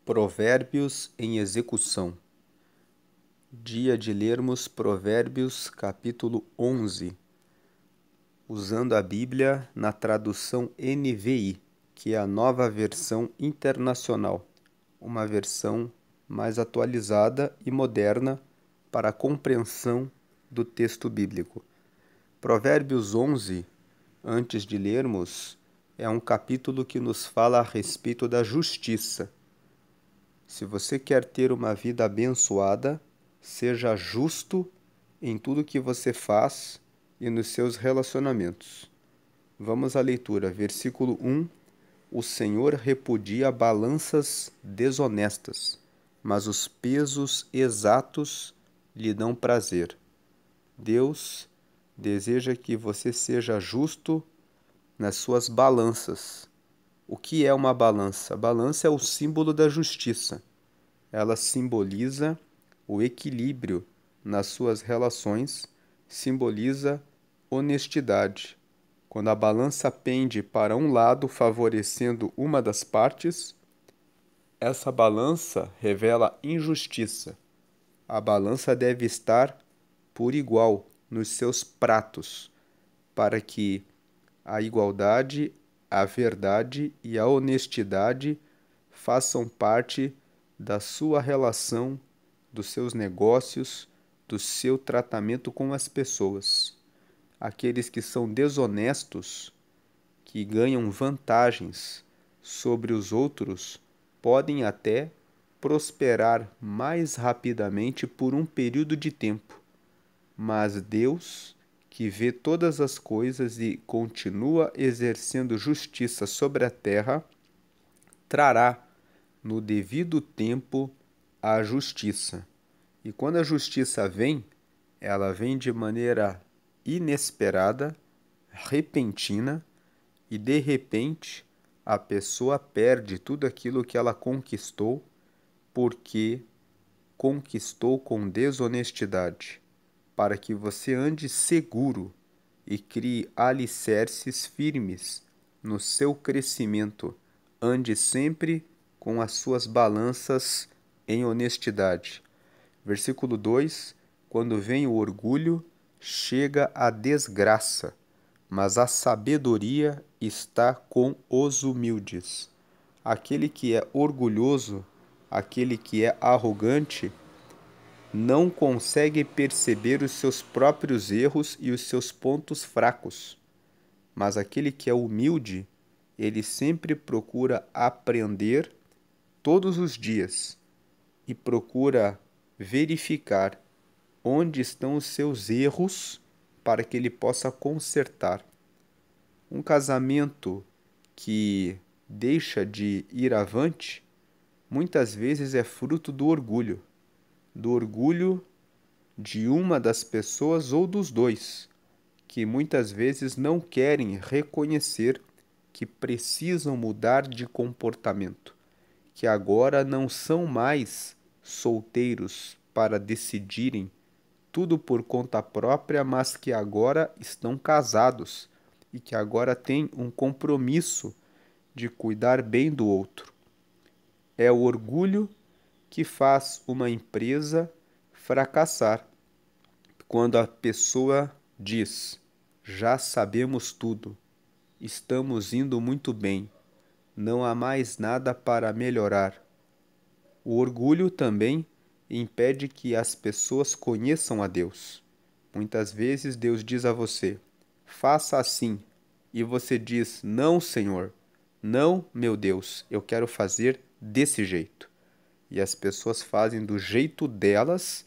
Provérbios em execução. Dia de lermos Provérbios capítulo 11, usando a Bíblia na tradução NVI, que é a nova versão internacional, uma versão mais atualizada e moderna para a compreensão do texto bíblico. Provérbios 11, antes de lermos, é um capítulo que nos fala a respeito da justiça. Se você quer ter uma vida abençoada, seja justo em tudo que você faz e nos seus relacionamentos. Vamos à leitura. Versículo 1. O Senhor repudia balanças desonestas, mas os pesos exatos lhe dão prazer. Deus deseja que você seja justo nas suas balanças. O que é uma balança? A balança é o símbolo da justiça. Ela simboliza o equilíbrio nas suas relações, simboliza honestidade. Quando a balança pende para um lado, favorecendo uma das partes, essa balança revela injustiça. A balança deve estar por igual nos seus pratos, para que a igualdade, a verdade e a honestidade façam parte da sua relação, dos seus negócios, do seu tratamento com as pessoas. Aqueles que são desonestos, que ganham vantagens sobre os outros, podem até prosperar mais rapidamente por um período de tempo. Mas Deus, que vê todas as coisas e continua exercendo justiça sobre a terra, trará no devido tempo a justiça. E quando a justiça vem, ela vem de maneira inesperada, repentina, e de repente a pessoa perde tudo aquilo que ela conquistou porque conquistou com desonestidade, para que você ande seguro e crie alicerces firmes no seu crescimento. Ande sempre com as suas balanças em honestidade. Versículo 2: Quando vem o orgulho, chega a desgraça, mas a sabedoria está com os humildes. Aquele que é orgulhoso, aquele que é arrogante, não consegue perceber os seus próprios erros e os seus pontos fracos. Mas aquele que é humilde, ele sempre procura aprender todos os dias e procura verificar onde estão os seus erros para que ele possa consertar. Um casamento que deixa de ir avante, muitas vezes é fruto do orgulho de uma das pessoas ou dos dois, que muitas vezes não querem reconhecer que precisam mudar de comportamento, que agora não são mais solteiros para decidirem tudo por conta própria, mas que agora estão casados e que agora têm um compromisso de cuidar bem do outro. É o orgulho que faz uma empresa fracassar. Quando a pessoa diz: já sabemos tudo, estamos indo muito bem, não há mais nada para melhorar. O orgulho também impede que as pessoas conheçam a Deus. Muitas vezes Deus diz a você: faça assim, e você diz: não, Senhor, não, meu Deus, eu quero fazer desse jeito. E as pessoas fazem do jeito delas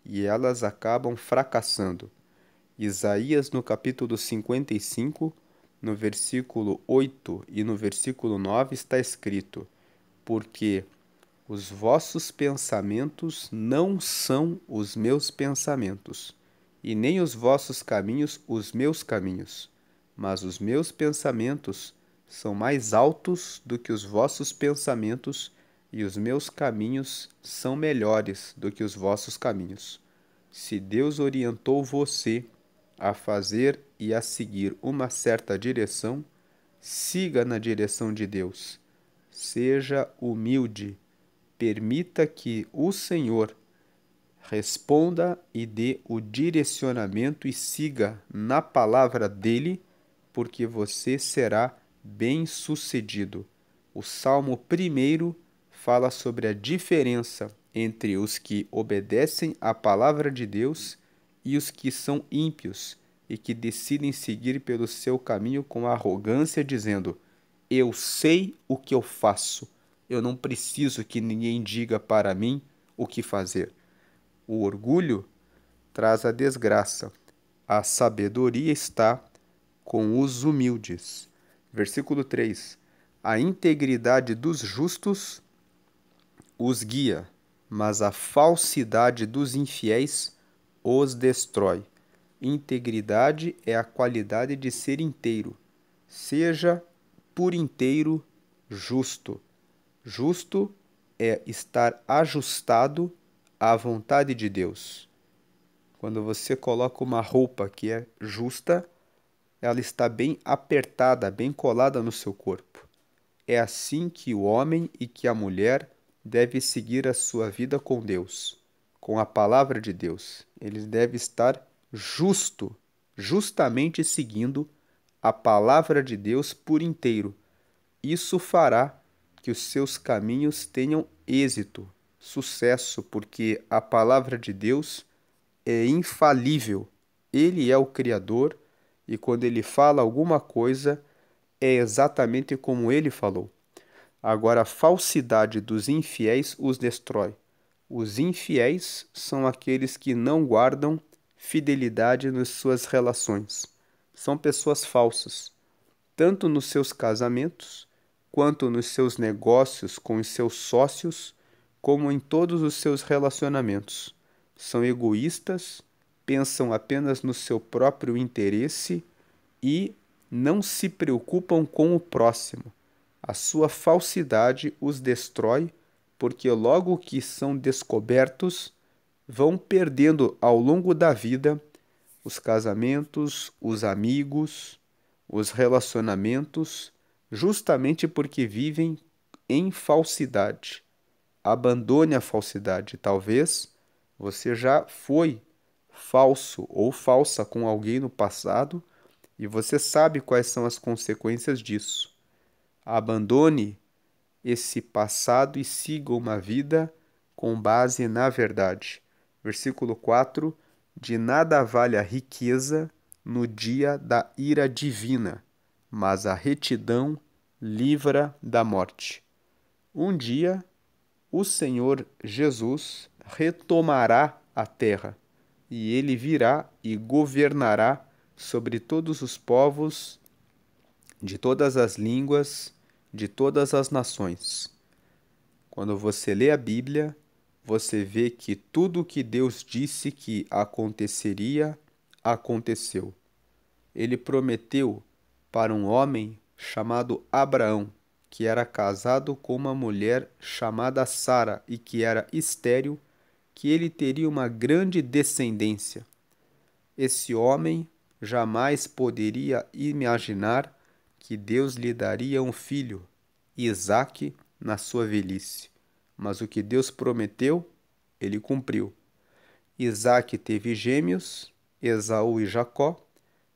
e elas acabam fracassando. Isaías, no capítulo 55, no versículo 8 e no versículo 9, está escrito: porque os vossos pensamentos não são os meus pensamentos, e nem os vossos caminhos os meus caminhos, mas os meus pensamentos são mais altos do que os vossos pensamentos, e os meus caminhos são melhores do que os vossos caminhos. Se Deus orientou você a fazer e a seguir uma certa direção, siga na direção de Deus. Seja humilde, permita que o Senhor responda e dê o direcionamento e siga na palavra dele, porque você será bem-sucedido. O Salmo 1 fala sobre a diferença entre os que obedecem à palavra de Deus e os que são ímpios e que decidem seguir pelo seu caminho com arrogância, dizendo: eu sei o que eu faço, eu não preciso que ninguém diga para mim o que fazer. O orgulho traz a desgraça. A sabedoria está com os humildes. Versículo 3. A integridade dos justos os guia, mas a falsidade dos infiéis os destrói. Integridade é a qualidade de ser inteiro. Seja por inteiro justo. Justo é estar ajustado à vontade de Deus. Quando você coloca uma roupa que é justa, ela está bem apertada, bem colada no seu corpo. É assim que o homem e que a mulher devem seguir a sua vida com Deus, com a palavra de Deus. Eles devem estar justamente seguindo a palavra de Deus por inteiro. Isso fará que os seus caminhos tenham êxito, sucesso, porque a palavra de Deus é infalível. Ele é o Criador e quando ele fala alguma coisa, é exatamente como ele falou. Agora, a falsidade dos infiéis os destrói. Os infiéis são aqueles que não guardam fidelidade nas suas relações. São pessoas falsas, tanto nos seus casamentos, quanto nos seus negócios com os seus sócios, como em todos os seus relacionamentos. São egoístas, pensam apenas no seu próprio interesse e não se preocupam com o próximo. A sua falsidade os destrói, porque logo que são descobertos, vão perdendo ao longo da vida os casamentos, os amigos, os relacionamentos, justamente porque vivem em falsidade. Abandone a falsidade. Talvez você já foi falso ou falsa com alguém no passado e você sabe quais são as consequências disso. Abandone esse passado e siga uma vida com base na verdade. Versículo 4: de nada vale a riqueza no dia da ira divina, mas a retidão livra da morte. Um dia, o Senhor Jesus retomará a terra, e ele virá e governará sobre todos os povos, de todas as línguas, de todas as nações. Quando você lê a Bíblia, você vê que tudo o que Deus disse que aconteceria, aconteceu. Ele prometeu para um homem chamado Abraão, que era casado com uma mulher chamada Sara e que era estéril, que ele teria uma grande descendência. Esse homem jamais poderia imaginar que Deus lhe daria um filho, Isaque, na sua velhice. Mas o que Deus prometeu, ele cumpriu. Isaque teve gêmeos, Esaú e Jacó.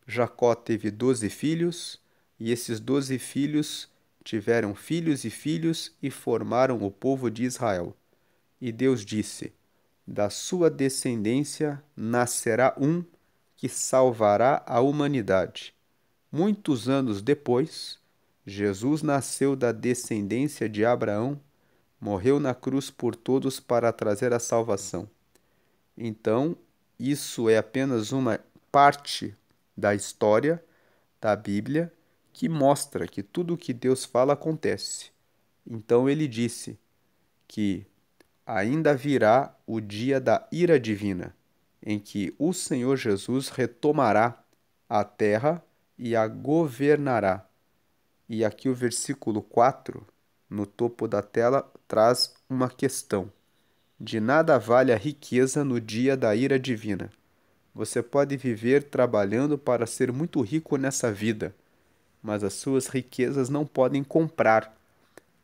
Jacó teve 12 filhos, e esses 12 filhos tiveram filhos e formaram o povo de Israel. E Deus disse: da sua descendência nascerá um que salvará a humanidade. Muitos anos depois, Jesus nasceu da descendência de Abraão, morreu na cruz por todos para trazer a salvação. Então, isso é apenas uma parte da história da Bíblia que mostra que tudo o que Deus fala acontece. Então ele disse que ainda virá o dia da ira divina, em que o Senhor Jesus retomará a terra e a governará. E aqui o versículo 4, no topo da tela, traz uma questão. De nada vale a riqueza no dia da ira divina. Você pode viver trabalhando para ser muito rico nessa vida, mas as suas riquezas não podem comprar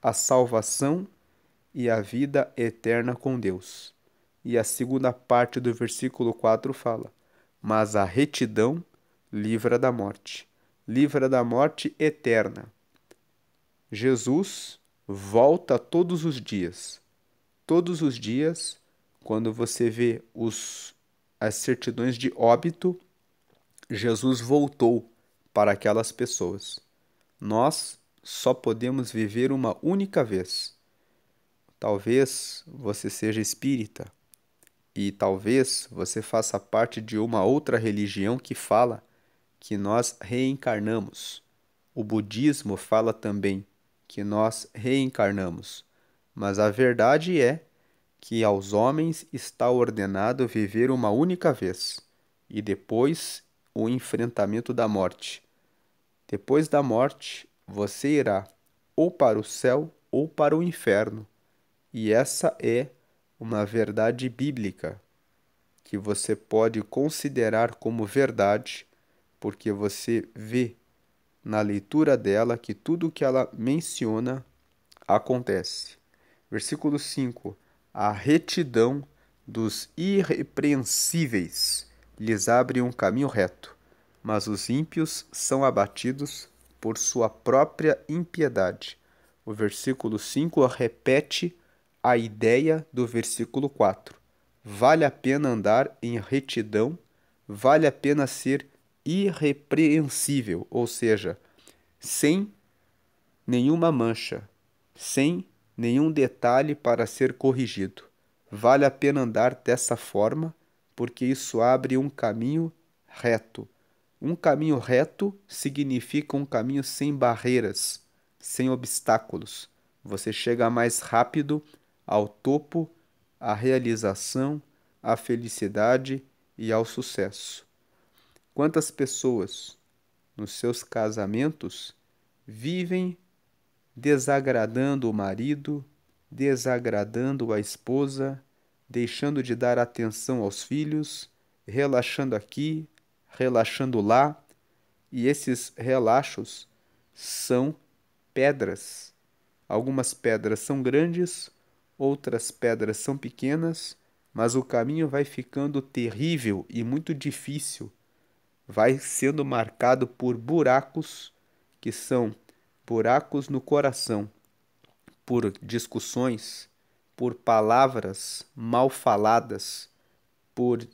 a salvação e a vida eterna com Deus. E a segunda parte do versículo 4 fala: mas a retidão livra da morte eterna. Jesus volta todos os dias. Todos os dias, quando você vê as certidões de óbito, Jesus voltou para aquelas pessoas. Nós só podemos viver uma única vez. Talvez você seja espírita e talvez você faça parte de uma outra religião que fala que nós reencarnamos. O budismo fala também que nós reencarnamos. Mas a verdade é que aos homens está ordenado viver uma única vez e depois o enfrentamento da morte. Depois da morte, você irá ou para o céu ou para o inferno. E essa é uma verdade bíblica que você pode considerar como verdade, porque você vê na leitura dela que tudo o que ela menciona acontece. Versículo 5: a retidão dos irrepreensíveis lhes abre um caminho reto, mas os ímpios são abatidos por sua própria impiedade. O versículo 5 repete a ideia do versículo 4. Vale a pena andar em retidão, vale a pena ser irrepreensível, ou seja, sem nenhuma mancha, sem nenhum detalhe para ser corrigido. Vale a pena andar dessa forma, porque isso abre um caminho reto. Um caminho reto significa um caminho sem barreiras, sem obstáculos. Você chega mais rápido ao topo, à realização, à felicidade e ao sucesso. Quantas pessoas nos seus casamentos vivem desagradando o marido, desagradando a esposa, deixando de dar atenção aos filhos, relaxando aqui, relaxando lá, e esses relaxos são pedras. Algumas pedras são grandes, outras pedras são pequenas, mas o caminho vai ficando terrível e muito difícil. Vai sendo marcado por buracos que são buracos no coração, por discussões, por palavras mal faladas, por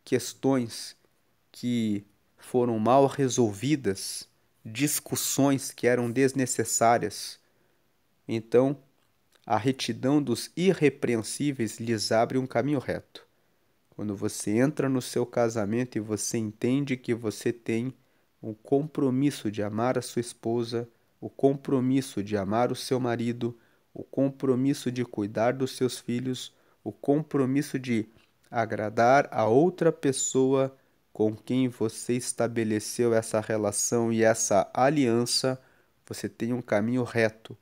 questões que foram mal resolvidas, discussões que eram desnecessárias. Então, a retidão dos irrepreensíveis lhes abre um caminho reto. Quando você entra no seu casamento e você entende que você tem o compromisso de amar a sua esposa, o compromisso de amar o seu marido, o compromisso de cuidar dos seus filhos, o compromisso de agradar a outra pessoa com quem você estabeleceu essa relação e essa aliança, você tem um caminho reto,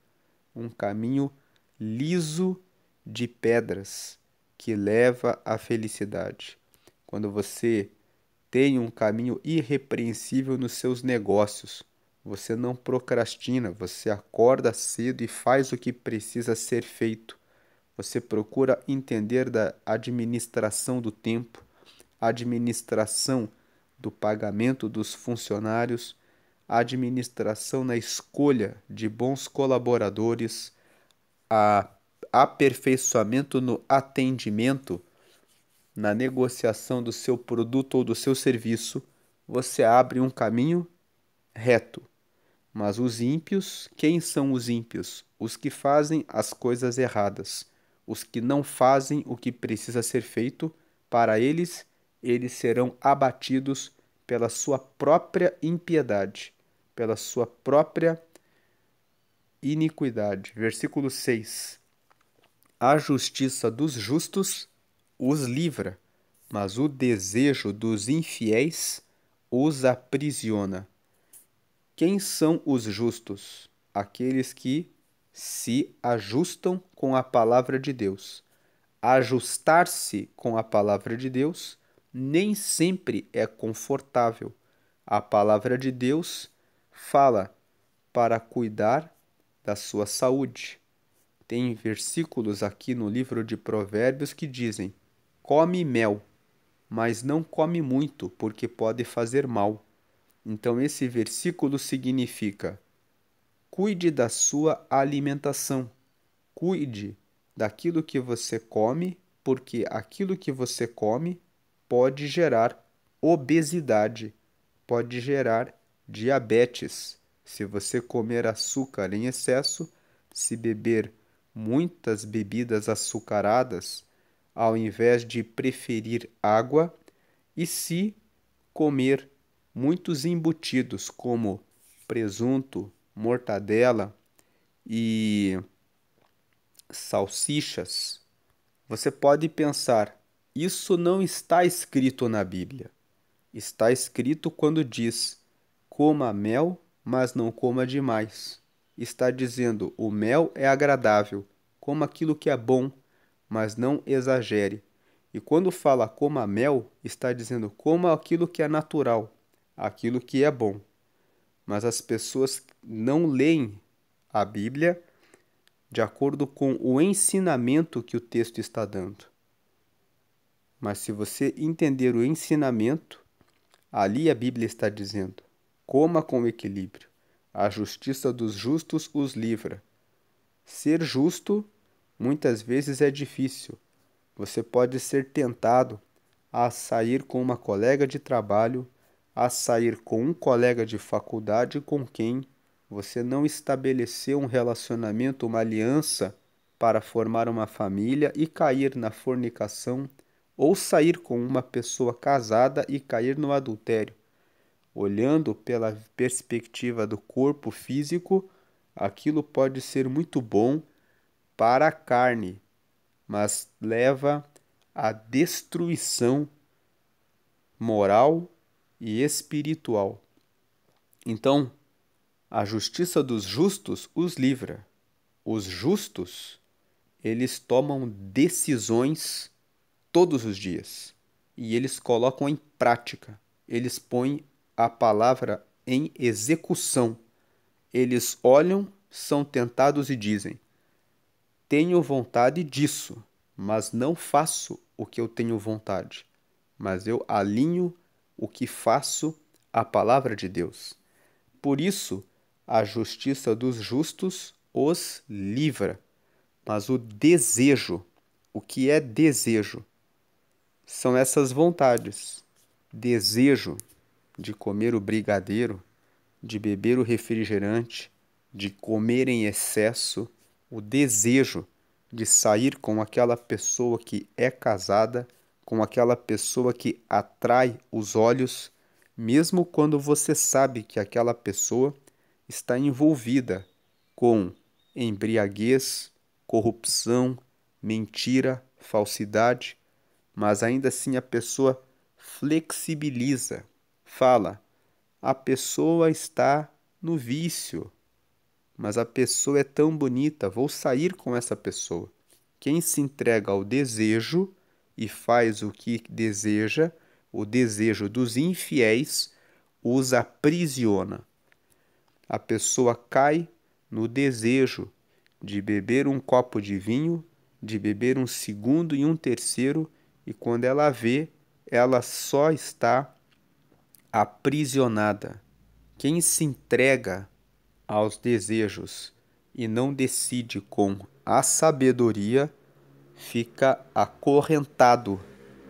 um caminho liso de pedras que leva à felicidade. Quando você tem um caminho irrepreensível nos seus negócios, você não procrastina, você acorda cedo e faz o que precisa ser feito. Você procura entender da administração do tempo, administração do pagamento dos funcionários, administração na escolha de bons colaboradores, aperfeiçoamento no atendimento, na negociação do seu produto ou do seu serviço, você abre um caminho reto. Mas os ímpios, quem são os ímpios? Os que fazem as coisas erradas, os que não fazem o que precisa ser feito, para eles serão abatidos pela sua própria impiedade, pela sua própria iniquidade. Versículo 6. A justiça dos justos os livra, mas o desejo dos infiéis os aprisiona. Quem são os justos? Aqueles que se ajustam com a palavra de Deus. Ajustar-se com a palavra de Deus nem sempre é confortável. A palavra de Deus fala para cuidar da sua saúde, Tem versículos aqui no livro de Provérbios que dizem: come mel, mas não come muito, porque pode fazer mal. Então, esse versículo significa: cuide da sua alimentação, cuide daquilo que você come, porque aquilo que você come pode gerar obesidade, pode gerar diabetes. Se você comer açúcar em excesso, se beber muitas bebidas açucaradas, ao invés de preferir água, e se comer muitos embutidos como presunto, mortadela e salsichas, você pode pensar: isso não está escrito na Bíblia. Está escrito quando diz: coma mel, mas não coma demais. Está dizendo: o mel é agradável, coma aquilo que é bom, mas não exagere. E quando fala coma mel, está dizendo: coma aquilo que é natural, aquilo que é bom. Mas as pessoas não leem a Bíblia de acordo com o ensinamento que o texto está dando. Mas se você entender o ensinamento, ali a Bíblia está dizendo: coma com equilíbrio. A justiça dos justos os livra. Ser justo muitas vezes é difícil. Você pode ser tentado a sair com uma colega de trabalho, a sair com um colega de faculdade com quem você não estabeleceu um relacionamento, uma aliança para formar uma família e cair na fornicação, ou sair com uma pessoa casada e cair no adultério. Olhando pela perspectiva do corpo físico, aquilo pode ser muito bom para a carne, mas leva à destruição moral e espiritual. Então, a justiça dos justos os livra. Os justos, eles tomam decisões todos os dias e eles colocam em prática. Eles põem a palavra em execução. Eles olham, são tentados e dizem: tenho vontade disso, mas não faço o que eu tenho vontade, mas eu alinho o que faço à palavra de Deus. Por isso, a justiça dos justos os livra. Mas o desejo, o que é desejo? São essas vontades. Desejo de comer o brigadeiro, de beber o refrigerante, de comer em excesso, o desejo de sair com aquela pessoa que é casada, com aquela pessoa que atrai os olhos, mesmo quando você sabe que aquela pessoa está envolvida com embriaguez, corrupção, mentira, falsidade, mas ainda assim a pessoa flexibiliza, fala: a pessoa está no vício, mas a pessoa é tão bonita, vou sair com essa pessoa. Quem se entrega ao desejo e faz o que deseja, o desejo dos infiéis, os aprisiona. A pessoa cai no desejo de beber um copo de vinho, de beber um segundo e um terceiro, e quando ela vê, ela só está aprisionada. Quem se entrega aos desejos e não decide com a sabedoria, fica acorrentado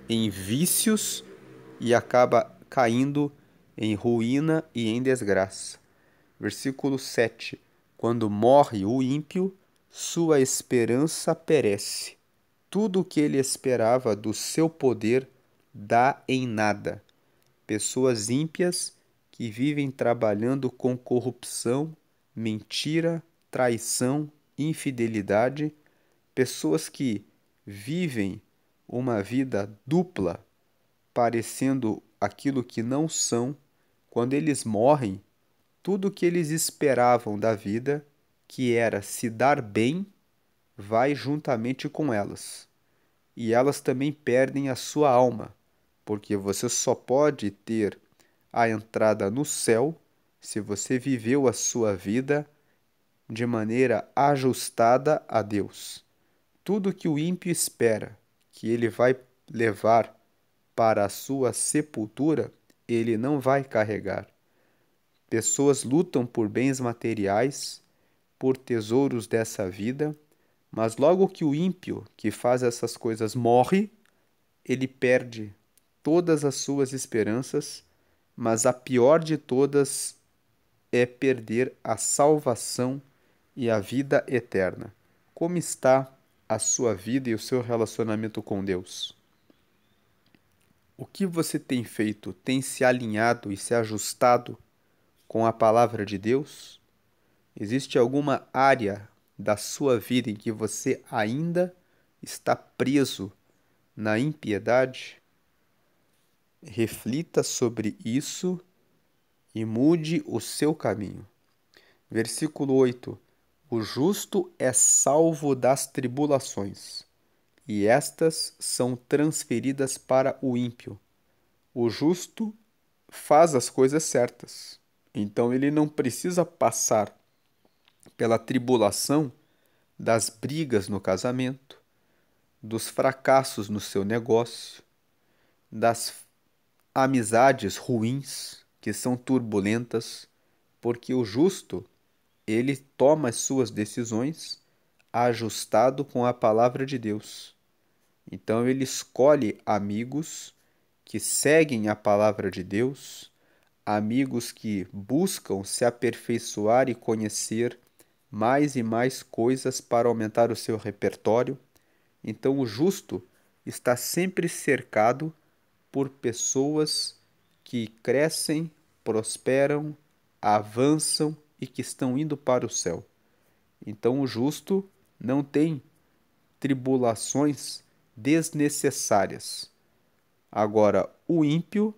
em vícios e acaba caindo em ruína e em desgraça. Versículo 7. Quando morre o ímpio, sua esperança perece. Tudo o que ele esperava do seu poder dá em nada. Pessoas ímpias que vivem trabalhando com corrupção, mentira, traição, infidelidade, pessoas que vivem uma vida dupla, parecendo aquilo que não são, quando eles morrem, tudo o que eles esperavam da vida, que era se dar bem, vai juntamente com elas. E elas também perdem a sua alma, porque você só pode ter a entrada no céu se você viveu a sua vida de maneira ajustada a Deus. Tudo que o ímpio espera que ele vai levar para a sua sepultura, ele não vai carregar. Pessoas lutam por bens materiais, por tesouros dessa vida, mas logo que o ímpio que faz essas coisas morre, ele perde todas as suas esperanças, mas a pior de todas é perder a salvação e a vida eterna. Como está a sua vida e o seu relacionamento com Deus? O que você tem feito tem se alinhado e se ajustado com a palavra de Deus? Existe alguma área da sua vida em que você ainda está preso na impiedade? Reflita sobre isso e mude o seu caminho. Versículo 8: O justo é salvo das tribulações, e estas são transferidas para o ímpio. O justo faz as coisas certas, então ele não precisa passar pela tribulação das brigas no casamento, dos fracassos no seu negócio, das amizades ruins que são turbulentas, porque o justo, ele toma as suas decisões ajustado com a palavra de Deus. Então ele escolhe amigos que seguem a palavra de Deus, amigos que buscam se aperfeiçoar e conhecer mais e mais coisas para aumentar o seu repertório. Então o justo está sempre cercado por pessoas que crescem, prosperam, avançam e que estão indo para o céu. Então o justo não tem tribulações desnecessárias. Agora, o ímpio,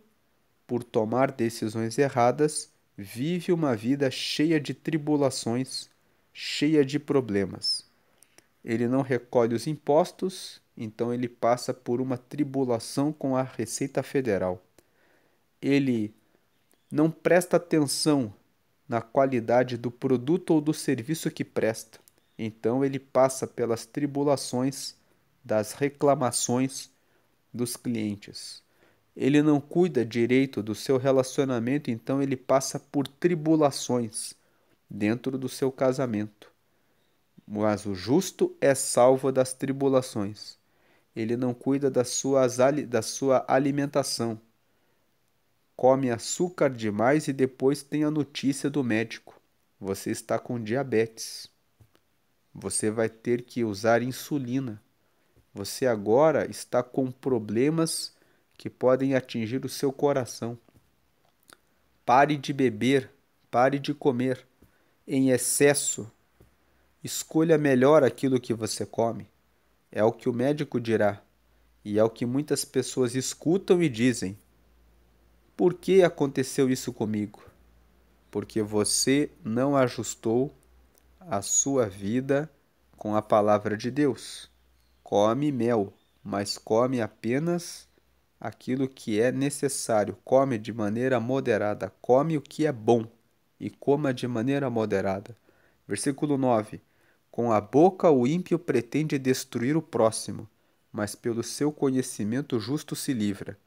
por tomar decisões erradas, vive uma vida cheia de tribulações, cheia de problemas. Ele não recolhe os impostos, então ele passa por uma tribulação com a Receita Federal. Ele não presta atenção na qualidade do produto ou do serviço que presta, então ele passa pelas tribulações das reclamações dos clientes. Ele não cuida direito do seu relacionamento, então ele passa por tribulações dentro do seu casamento. Mas o justo é salvo das tribulações. Ele não cuida da sua alimentação. Come açúcar demais e depois tem a notícia do médico: você está com diabetes. Você vai ter que usar insulina. Você agora está com problemas que podem atingir o seu coração. Pare de beber, pare de comer em excesso. Escolha melhor aquilo que você come. É o que o médico dirá, e é o que muitas pessoas escutam e dizem: por que aconteceu isso comigo? Porque você não ajustou a sua vida com a palavra de Deus. Come mel, mas come apenas aquilo que é necessário. Come de maneira moderada. Come o que é bom e coma de maneira moderada. Versículo 9: Com a boca o ímpio pretende destruir o próximo, mas pelo seu conhecimento o justo se livra.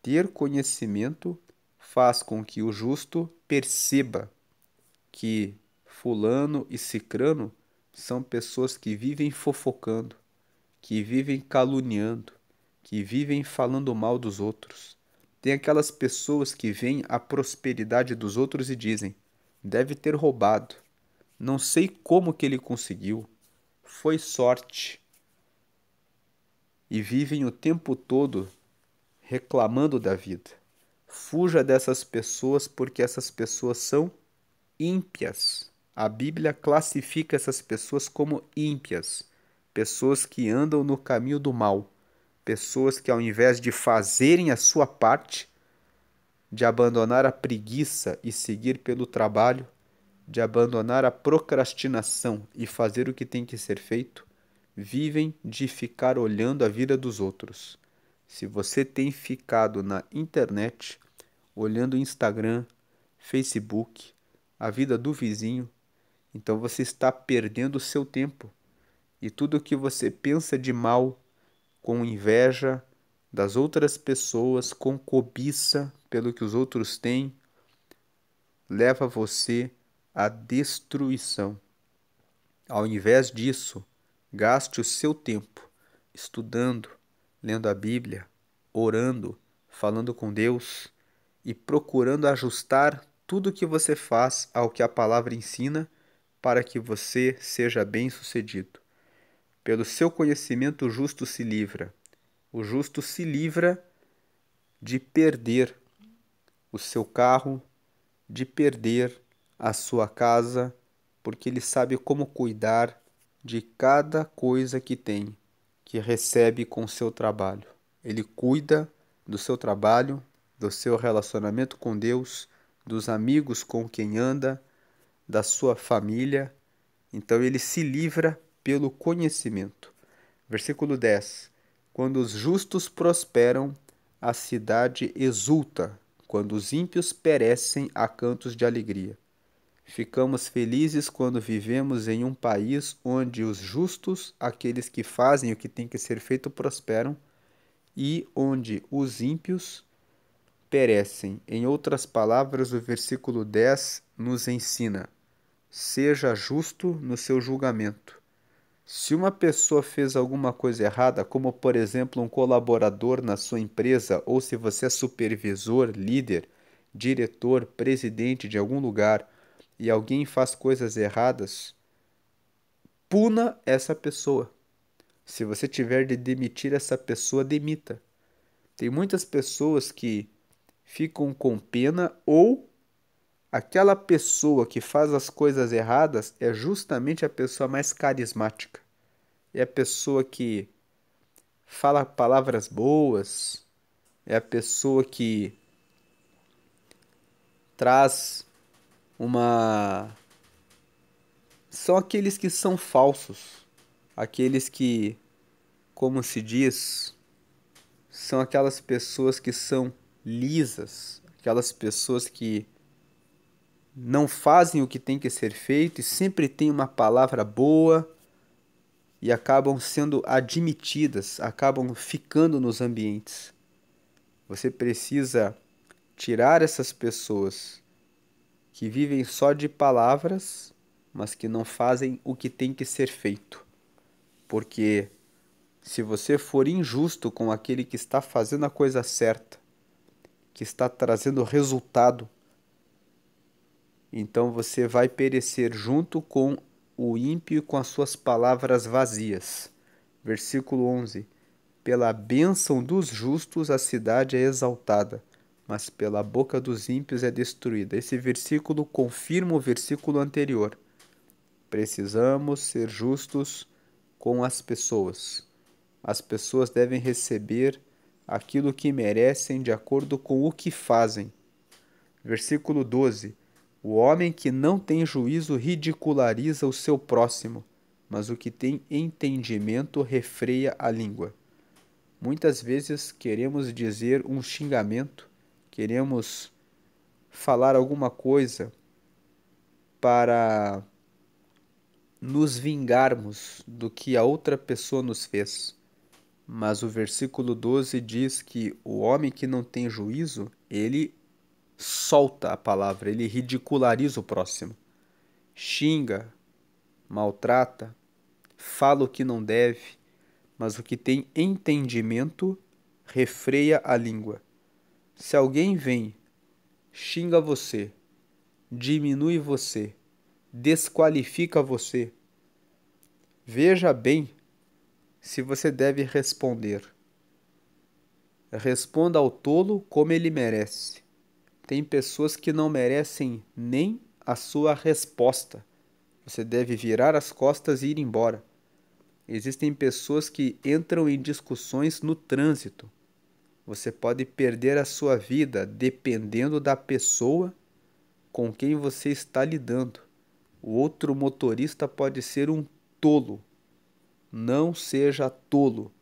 Ter conhecimento faz com que o justo perceba que fulano e cicrano são pessoas que vivem fofocando, que vivem caluniando, que vivem falando mal dos outros. Tem aquelas pessoas que veem a prosperidade dos outros e dizem: deve ter roubado. Não sei como que ele conseguiu. Foi sorte. E vivem o tempo todo reclamando da vida. Fuja dessas pessoas porque essas pessoas são ímpias. A Bíblia classifica essas pessoas como ímpias, pessoas que andam no caminho do mal, pessoas que ao invés de fazerem a sua parte, de abandonar a preguiça e seguir pelo trabalho, de abandonar a procrastinação e fazer o que tem que ser feito, vivem de ficar olhando a vida dos outros. Se você tem ficado na internet, olhando Instagram, Facebook, a vida do vizinho, Então você está perdendo o seu tempo. E tudo o que você pensa de mal, com inveja das outras pessoas, com cobiça pelo que os outros têm, leva você à destruição. Ao invés disso, gaste o seu tempo estudando, lendo a Bíblia, orando, falando com Deus e procurando ajustar tudo o que você faz ao que a palavra ensina para que você seja bem-sucedido. Pelo seu conhecimento, o justo se livra. O justo se livra de perder o seu carro, de perder a sua casa, porque ele sabe como cuidar de cada coisa que tem, que recebe com o seu trabalho. Ele cuida do seu trabalho, do seu relacionamento com Deus, dos amigos com quem anda, da sua família. Então ele se livra pelo conhecimento. Versículo 10. Quando os justos prosperam, a cidade exulta. Quando os ímpios perecem, há cantos de alegria. Ficamos felizes quando vivemos em um país onde os justos, aqueles que fazem o que tem que ser feito, prosperam, e onde os ímpios perecem. Em outras palavras, o versículo 10 nos ensina: seja justo no seu julgamento. Se uma pessoa fez alguma coisa errada, como por exemplo um colaborador na sua empresa, ou se você é supervisor, líder, diretor, presidente de algum lugar e alguém faz coisas erradas, puna essa pessoa. Se você tiver de demitir essa pessoa, demita. Tem muitas pessoas que ficam com pena ou aquela pessoa que faz as coisas erradas é justamente a pessoa mais carismática. É a pessoa que fala palavras boas, é a pessoa que traz uma. São aqueles que são falsos, aqueles que, como se diz, são aquelas pessoas que são lisas, aquelas pessoas que não fazem o que tem que ser feito e sempre têm uma palavra boa e acabam sendo admitidas, acabam ficando nos ambientes. Você precisa tirar essas pessoas que vivem só de palavras, mas que não fazem o que tem que ser feito. Porque se você for injusto com aquele que está fazendo a coisa certa, que está trazendo resultado, então você vai perecer junto com o ímpio e com as suas palavras vazias. Versículo 11. Pela bênção dos justos a cidade é exaltada, mas pela boca dos ímpios é destruída. Esse versículo confirma o versículo anterior. Precisamos ser justos com as pessoas. As pessoas devem receber aquilo que merecem de acordo com o que fazem. Versículo 12. O homem que não tem juízo ridiculariza o seu próximo, mas o que tem entendimento refreia a língua. Muitas vezes queremos dizer um xingamento, queremos falar alguma coisa para nos vingarmos do que a outra pessoa nos fez. Mas o versículo 12 diz que o homem que não tem juízo, ele solta a palavra, ele ridiculariza o próximo, xinga, maltrata, fala o que não deve, mas o que tem entendimento refreia a língua. Se alguém vem, xinga você, diminui você, desqualifica você, veja bem se você deve responder. Responda ao tolo como ele merece. Tem pessoas que não merecem nem a sua resposta. Você deve virar as costas e ir embora. Existem pessoas que entram em discussões no trânsito. Você pode perder a sua vida dependendo da pessoa com quem você está lidando. O outro motorista pode ser um tolo. Não seja tolo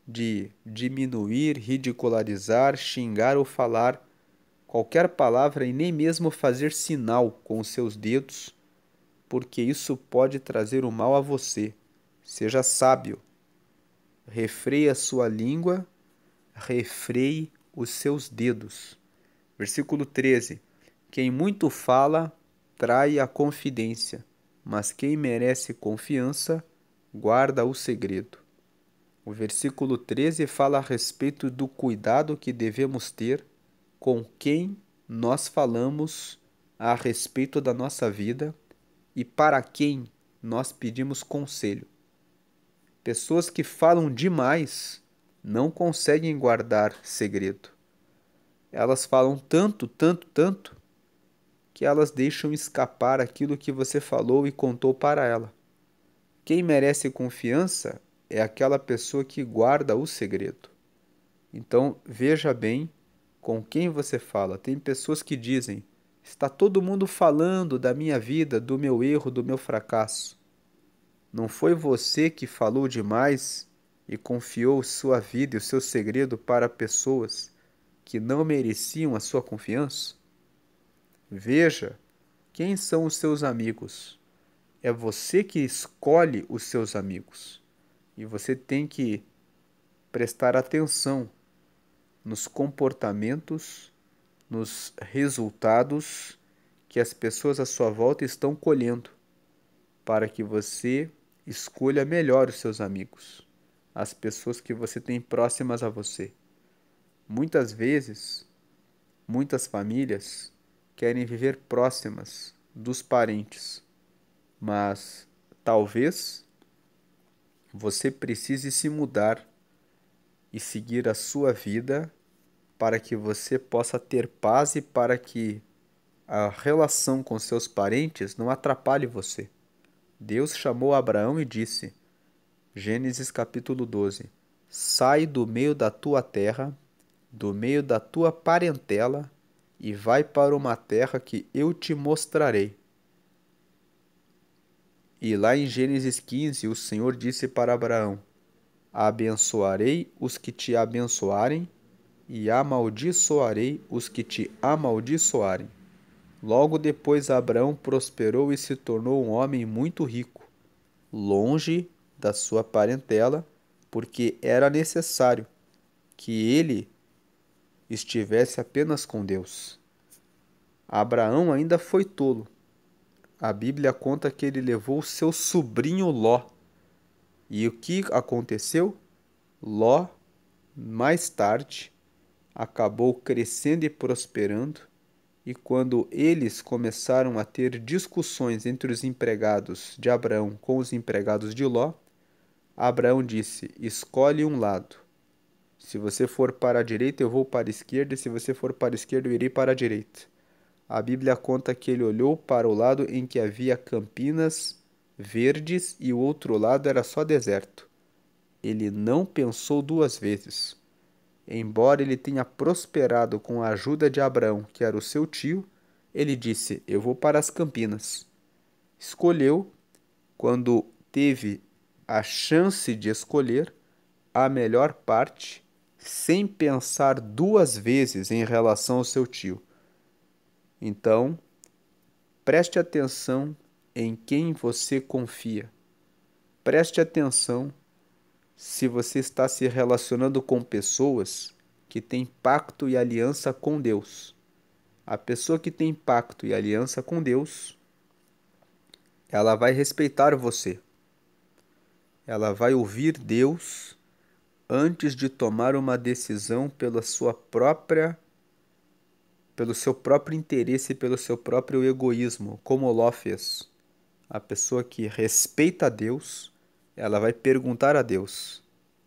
de diminuir, ridicularizar, xingar ou falar qualquer palavra e nem mesmo fazer sinal com os seus dedos porque isso pode trazer o mal a você. Seja sábio. Refreie a sua língua, refreie os seus dedos. Versículo 13. Quem muito fala, trai a confidência, mas quem merece confiança, guarda o segredo. O versículo 13 fala a respeito do cuidado que devemos ter com quem nós falamos a respeito da nossa vida e para quem nós pedimos conselho. Pessoas que falam demais não conseguem guardar segredo. Elas falam tanto, tanto, tanto, que elas deixam escapar aquilo que você falou e contou para ela. Quem merece confiança é aquela pessoa que guarda o segredo. Então, veja bem com quem você fala. Tem pessoas que dizem: está todo mundo falando da minha vida, do meu erro, do meu fracasso. Não foi você que falou demais e confiou sua vida e o seu segredo para pessoas que não mereciam a sua confiança? Veja quem são os seus amigos. É você que escolhe os seus amigos. E você tem que prestar atenção nos comportamentos, nos resultados que as pessoas à sua volta estão colhendo, para que você escolha melhor os seus amigos, as pessoas que você tem próximas a você. Muitas vezes, muitas famílias querem viver próximas dos parentes, mas talvez você precise se mudar e seguir a sua vida para que você possa ter paz e para que a relação com seus parentes não atrapalhe você. Deus chamou Abraão e disse, Gênesis capítulo 12: sai do meio da tua terra, do meio da tua parentela, e vai para uma terra que eu te mostrarei. E lá em Gênesis 15, o Senhor disse para Abraão: abençoarei os que te abençoarem, e amaldiçoarei os que te amaldiçoarem. Logo depois Abraão prosperou e se tornou um homem muito rico, longe da sua parentela, porque era necessário que ele estivesse apenas com Deus. Abraão ainda foi tolo. A Bíblia conta que ele levou seu sobrinho Ló. E o que aconteceu? Ló, mais tarde, acabou crescendo e prosperando, e quando eles começaram a ter discussões entre os empregados de Abraão com os empregados de Ló, Abraão disse: escolhe um lado. Se você for para a direita, eu vou para a esquerda, e se você for para a esquerda, eu irei para a direita. A Bíblia conta que ele olhou para o lado em que havia campinas verdes e o outro lado era só deserto. Ele não pensou duas vezes. Embora ele tenha prosperado com a ajuda de Abraão, que era o seu tio, ele disse: eu vou para as campinas. Escolheu, quando teve a chance de escolher, a melhor parte, sem pensar duas vezes em relação ao seu tio. Então, preste atenção em quem você confia. Preste atenção se você está se relacionando com pessoas que têm pacto e aliança com Deus. A pessoa que tem pacto e aliança com Deus, ela vai respeitar você. Ela vai ouvir Deus antes de tomar uma decisão pelo seu próprio interesse e pelo seu próprio egoísmo, como Ló fez. A pessoa que respeita a Deus, ela vai perguntar a Deus: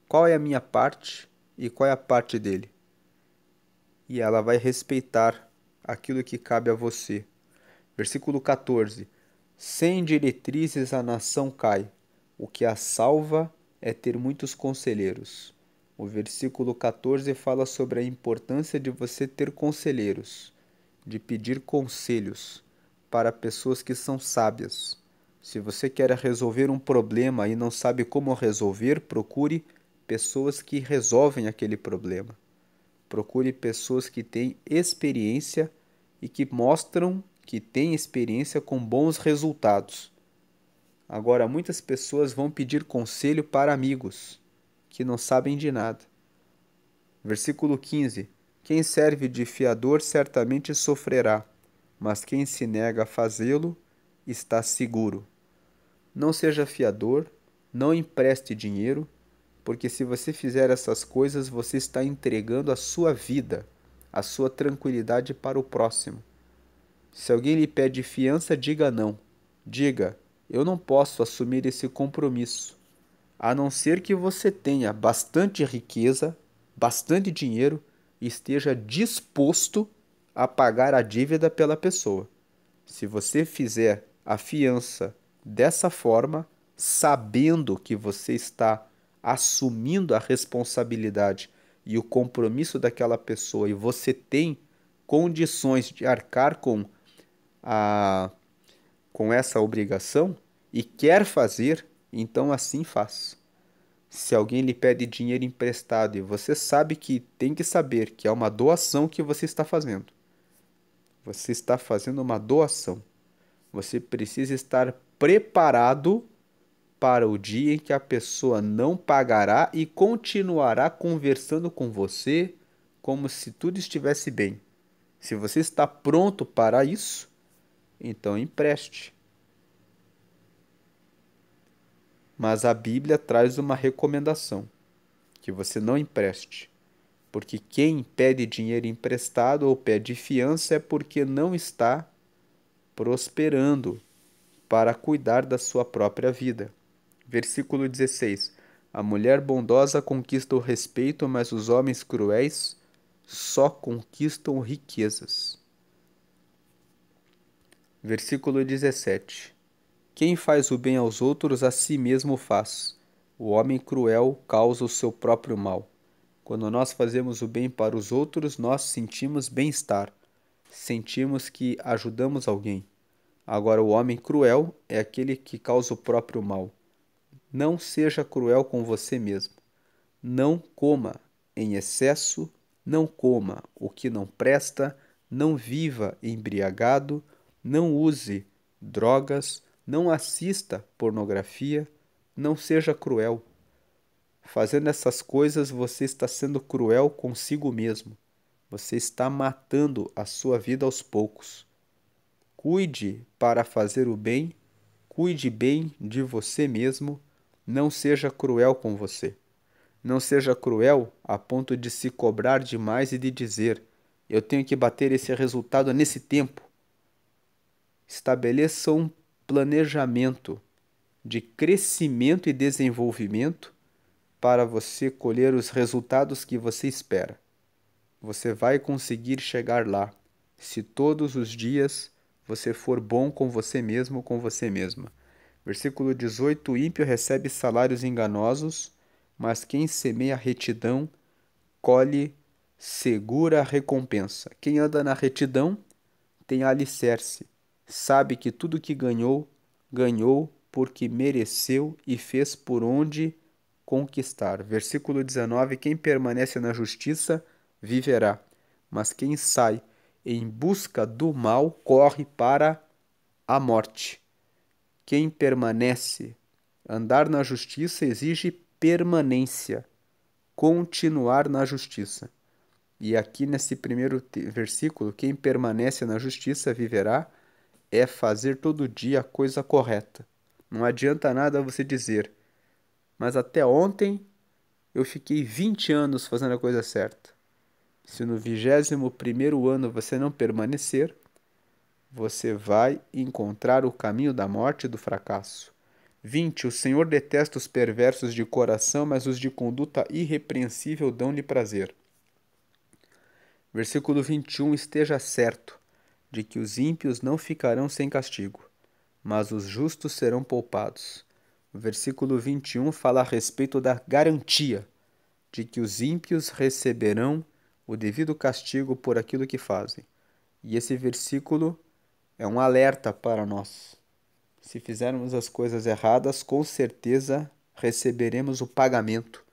qual é a minha parte e qual é a parte dele? E ela vai respeitar aquilo que cabe a você. Versículo 14: sem diretrizes a nação cai, o que a salva é ter muitos conselheiros. O versículo 14 fala sobre a importância de você ter conselheiros, de pedir conselhos para pessoas que são sábias. Se você quer resolver um problema e não sabe como resolver, procure pessoas que resolvem aquele problema. Procure pessoas que têm experiência e que mostram que têm experiência com bons resultados. Agora, muitas pessoas vão pedir conselho para amigos que não sabem de nada. Versículo 15: Quem serve de fiador certamente sofrerá, mas quem se nega a fazê-lo está seguro. Não seja fiador, não empreste dinheiro, porque se você fizer essas coisas, você está entregando a sua vida, a sua tranquilidade para o próximo. Se alguém lhe pede fiança, diga não. Diga: eu não posso assumir esse compromisso, a não ser que você tenha bastante riqueza, bastante dinheiro e esteja disposto a pagar a dívida pela pessoa. Se você fizer a fiança dessa forma, sabendo que você está assumindo a responsabilidade e o compromisso daquela pessoa e você tem condições de arcar a, com essa obrigação e quer fazer, então assim faz. Se alguém lhe pede dinheiro emprestado e você sabe que tem que saber que é uma doação que você está fazendo. Você está fazendo uma doação. Você precisa estar preparado para o dia em que a pessoa não pagará e continuará conversando com você como se tudo estivesse bem. Se você está pronto para isso, então empreste. Mas a Bíblia traz uma recomendação, que você não empreste. Porque quem pede dinheiro emprestado ou pede fiança é porque não está prosperando para cuidar da sua própria vida. Versículo 16: A mulher bondosa conquista o respeito, mas os homens cruéis só conquistam riquezas. Versículo 17: Quem faz o bem aos outros, a si mesmo faz. O homem cruel causa o seu próprio mal. Quando nós fazemos o bem para os outros, nós sentimos bem-estar. Sentimos que ajudamos alguém. Agora, o homem cruel é aquele que causa o próprio mal. Não seja cruel com você mesmo. Não coma em excesso, não coma o que não presta, não viva embriagado, não use drogas, não assista pornografia, não seja cruel. Fazendo essas coisas, você está sendo cruel consigo mesmo. Você está matando a sua vida aos poucos. Cuide para fazer o bem, cuide bem de você mesmo, não seja cruel com você. Não seja cruel a ponto de se cobrar demais e de dizer: eu tenho que bater esse resultado nesse tempo. Estabeleça um planejamento de crescimento e desenvolvimento para você colher os resultados que você espera. Você vai conseguir chegar lá se todos os dias você for bom com você mesmo ou com você mesma. Versículo 18: O ímpio recebe salários enganosos, mas quem semeia retidão colhe segura recompensa. Quem anda na retidão tem alicerce, sabe que tudo que ganhou, ganhou porque mereceu e fez por onde conquistar. Versículo 19: Quem permanece na justiça viverá, mas quem sai em busca do mal corre para a morte. Quem permanece, andar na justiça exige permanência, continuar na justiça. E aqui nesse primeiro versículo, quem permanece na justiça viverá, é fazer todo dia a coisa correta. Não adianta nada você dizer: mas até ontem eu fiquei 20 anos fazendo a coisa certa. Se no 21º ano você não permanecer, você vai encontrar o caminho da morte e do fracasso. 20. O Senhor detesta os perversos de coração, mas os de conduta irrepreensível dão-lhe prazer. Versículo 21. Esteja certo de que os ímpios não ficarão sem castigo, mas os justos serão poupados. O versículo 21 fala a respeito da garantia de que os ímpios receberão o devido castigo por aquilo que fazem. E esse versículo é um alerta para nós. Se fizermos as coisas erradas, com certeza receberemos o pagamento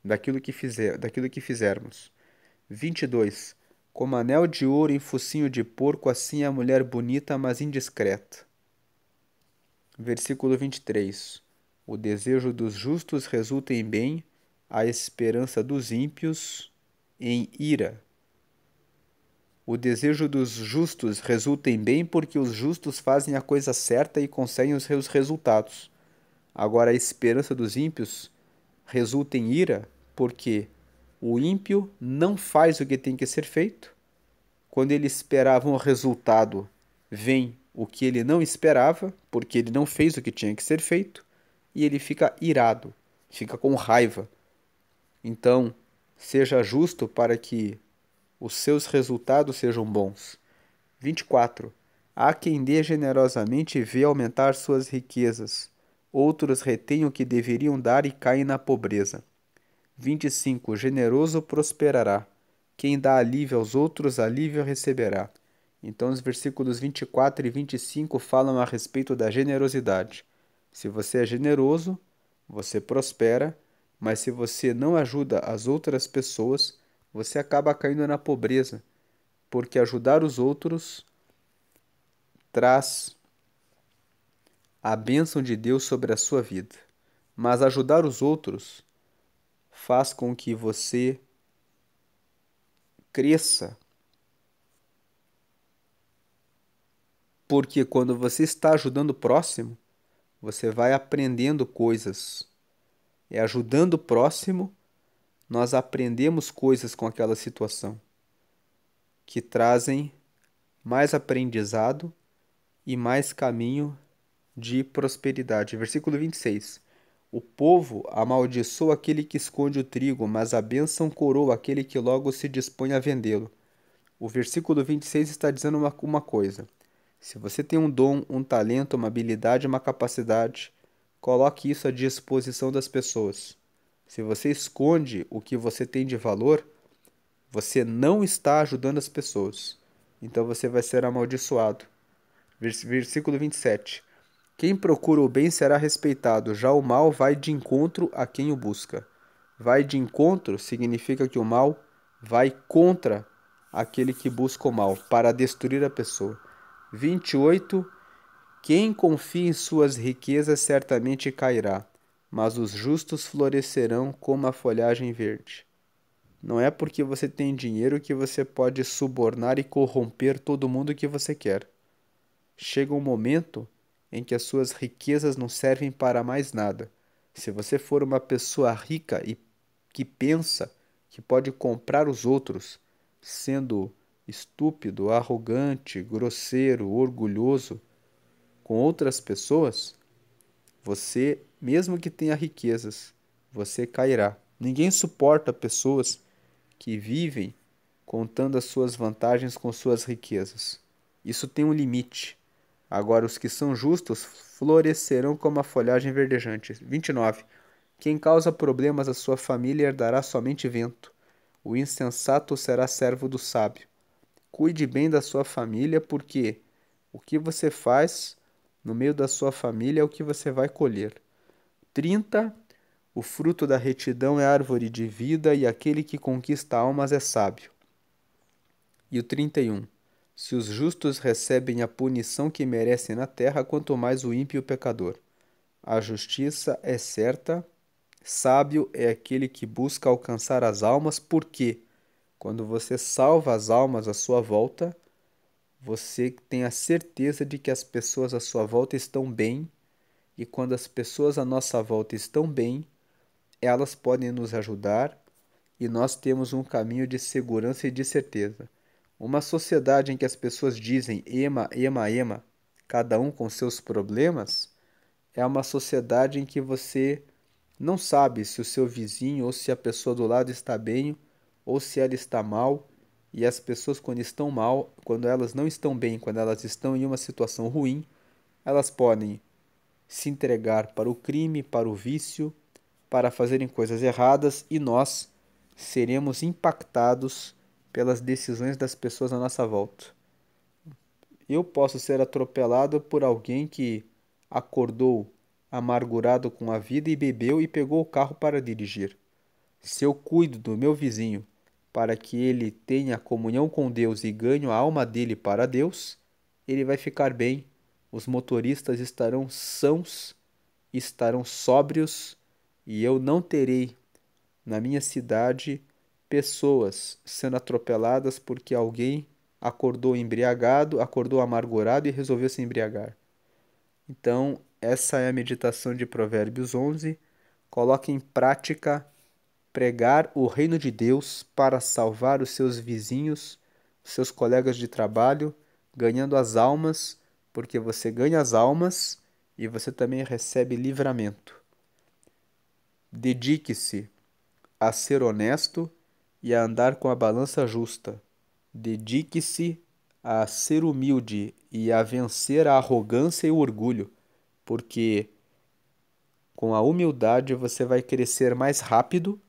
daquilo que fizermos. 22. Como anel de ouro em focinho de porco, assim é a mulher bonita, mas indiscreta. Versículo 23. O desejo dos justos resulta em bem, a esperança dos ímpios em ira. O desejo dos justos resulta em bem porque os justos fazem a coisa certa e conseguem os seus resultados. Agora, a esperança dos ímpios resulta em ira porque o ímpio não faz o que tem que ser feito. Quando ele esperava um resultado, vem o que ele não esperava, porque ele não fez o que tinha que ser feito, e ele fica irado, fica com raiva. Então, seja justo para que os seus resultados sejam bons. 24. Há quem dê generosamente e vê aumentar suas riquezas. Outros retêm o que deveriam dar e caem na pobreza. 25. Generoso prosperará. Quem dá alívio aos outros, alívio receberá. Então, os versículos 24 e 25 falam a respeito da generosidade. Se você é generoso, você prospera, mas se você não ajuda as outras pessoas, você acaba caindo na pobreza, porque ajudar os outros traz a bênção de Deus sobre a sua vida. Mas ajudar os outros faz com que você cresça, porque quando você está ajudando o próximo, você vai aprendendo coisas. É ajudando o próximo, nós aprendemos coisas com aquela situação, que trazem mais aprendizado e mais caminho de prosperidade. Versículo 26. O povo amaldiçoa aquele que esconde o trigo, mas a bênção coroa aquele que logo se dispõe a vendê-lo. O versículo 26 está dizendo uma coisa. Se você tem um dom, um talento, uma habilidade, uma capacidade, coloque isso à disposição das pessoas. Se você esconde o que você tem de valor, você não está ajudando as pessoas. Então você vai ser amaldiçoado. Versículo 27. Quem procura o bem será respeitado, já o mal vai de encontro a quem o busca. Vai de encontro significa que o mal vai contra aquele que busca o mal, para destruir a pessoa. 28. Quem confia em suas riquezas certamente cairá, mas os justos florescerão como a folhagem verde. Não é porque você tem dinheiro que você pode subornar e corromper todo mundo que você quer. Chega um momento em que as suas riquezas não servem para mais nada. Se você for uma pessoa rica e que pensa que pode comprar os outros, sendo estúpido, arrogante, grosseiro, orgulhoso com outras pessoas, você, mesmo que tenha riquezas, você cairá. Ninguém suporta pessoas que vivem contando as suas vantagens com suas riquezas. Isso tem um limite. Agora, os que são justos florescerão como a folhagem verdejante. 29. Quem causa problemas à sua família herdará somente vento. O insensato será servo do sábio. Cuide bem da sua família, porque o que você faz no meio da sua família é o que você vai colher. 30. O fruto da retidão é árvore de vida, e aquele que conquista almas é sábio. E o 31. Se os justos recebem a punição que merecem na terra, quanto mais o ímpio e o pecador. A justiça é certa, sábio é aquele que busca alcançar as almas, porque quando você salva as almas à sua volta, você tem a certeza de que as pessoas à sua volta estão bem, e quando as pessoas à nossa volta estão bem, elas podem nos ajudar e nós temos um caminho de segurança e de certeza. Uma sociedade em que as pessoas dizem ema, ema, ema, cada um com seus problemas, é uma sociedade em que você não sabe se o seu vizinho ou se a pessoa do lado está bem ou se ela está mal. E as pessoas, quando estão mal, quando elas não estão bem, quando elas estão em uma situação ruim, elas podem se entregar para o crime, para o vício, para fazerem coisas erradas, e nós seremos impactados pelas decisões das pessoas à nossa volta. Eu posso ser atropelado por alguém que acordou amargurado com a vida e bebeu e pegou o carro para dirigir. Se eu cuido do meu vizinho para que ele tenha comunhão com Deus e ganhe a alma dele para Deus, ele vai ficar bem os motoristas estarão sãos, estarão sóbrios, e eu não terei na minha cidade pessoas sendo atropeladas porque alguém acordou embriagado, acordou amargurado e resolveu se embriagar. Então, essa é a meditação de Provérbios 11. Coloque em prática pregar o reino de Deus para salvar os seus vizinhos, os seus colegas de trabalho, ganhando as almas, porque você ganha as almas e você também recebe livramento. Dedique-se a ser honesto e a andar com a balança justa. Dedique-se a ser humilde e a vencer a arrogância e o orgulho, porque com a humildade você vai crescer mais rápido,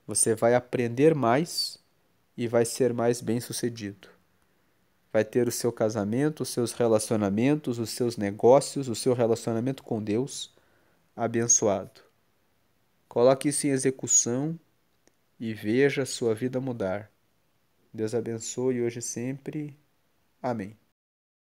você vai aprender mais e vai ser mais bem-sucedido. Vai ter o seu casamento, os seus relacionamentos, os seus negócios, o seu relacionamento com Deus abençoado. Coloque isso em execução e veja a sua vida mudar. Deus abençoe hoje e sempre. Amém.